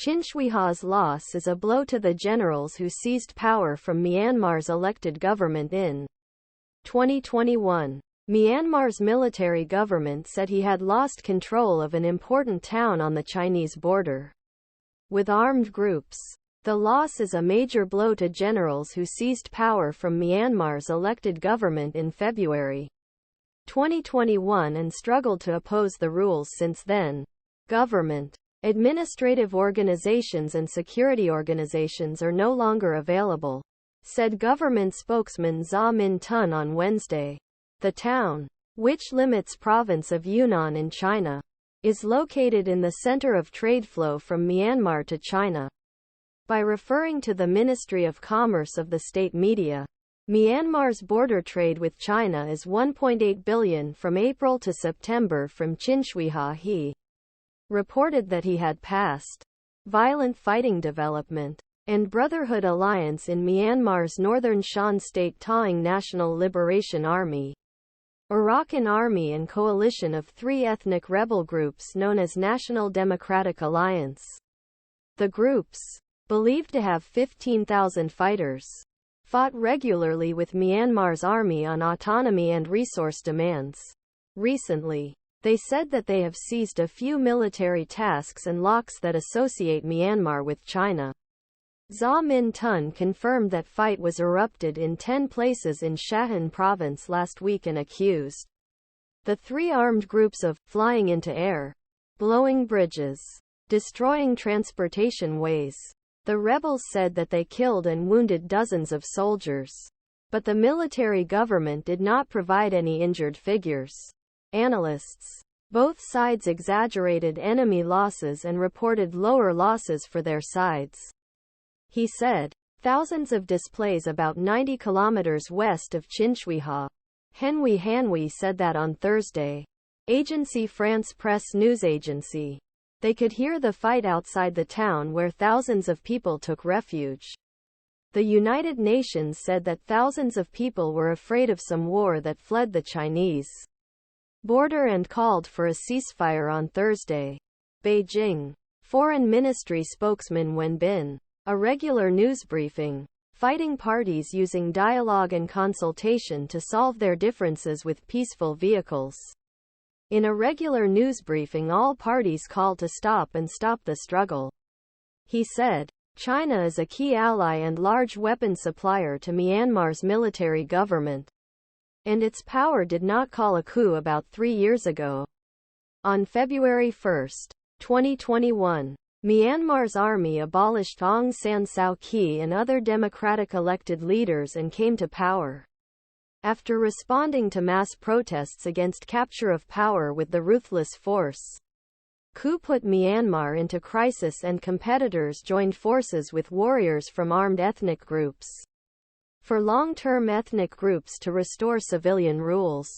Chinshweha's loss is a blow to the generals who seized power from Myanmar's elected government in 2021. Myanmar's military government said he had lost control of an important town on the Chinese border with armed groups. The loss is a major blow to generals who seized power from Myanmar's elected government in February 2021 and struggled to oppose the rules since then. Government, administrative organizations and security organizations are no longer available, said government spokesman Zaw Min Tun on Wednesday. The town, which limits province of Yunnan in China, is located in the center of trade flow from Myanmar to China. By referring to the Ministry of Commerce of the state media, Myanmar's border trade with China is $1.8 billion from April to September from ChinshwehawHe reported that he had passed violent fighting development and Brotherhood Alliance in Myanmar's northern Shan state Taung National Liberation Army, Arakan Army and Coalition of three ethnic rebel groups known as National Democratic Alliance. The groups, believed to have 15,000 fighters, fought regularly with Myanmar's army on autonomy and resource demands. Recently, they said that they have seized a few military tasks and locks that associate Myanmar with China. Zaw Min Tun confirmed that fight was erupted in 10 places in Shahan province last week and accused the three armed groups of flying into air, blowing bridges, destroying transportation ways. The rebels said that they killed and wounded dozens of soldiers, but the military government did not provide any injured figures. Analysts, both sides exaggerated enemy losses and reported lower losses for their sides. He said, thousands of displays about 90 kilometers west of Chinshwehaw. Henwi Hanwi said that on Thursday. Agency France-Presse news agency. They could hear the fight outside the town where thousands of people took refuge. The United Nations said that thousands of people were afraid of some war that fled the Chinese border and called for a ceasefire on Thursday. Beijing. Foreign Ministry spokesman Wenbin. A regular news briefing. Fighting parties using dialogue and consultation to solve their differences with peaceful vehicles. In a regular news briefing, all parties called to stop the struggle. He said, China is a key ally and large weapon supplier to Myanmar's military government, and its power did not call a coup about 3 years ago. On February 1, 2021, Myanmar's army abolished Aung San Sau Kyi and other democratic elected leaders and came to power after responding to mass protests against capture of power with the ruthless force. Coup put Myanmar into crisis and competitors joined forces with warriors from armed ethnic groups for long-term ethnic groups to restore civilian rules.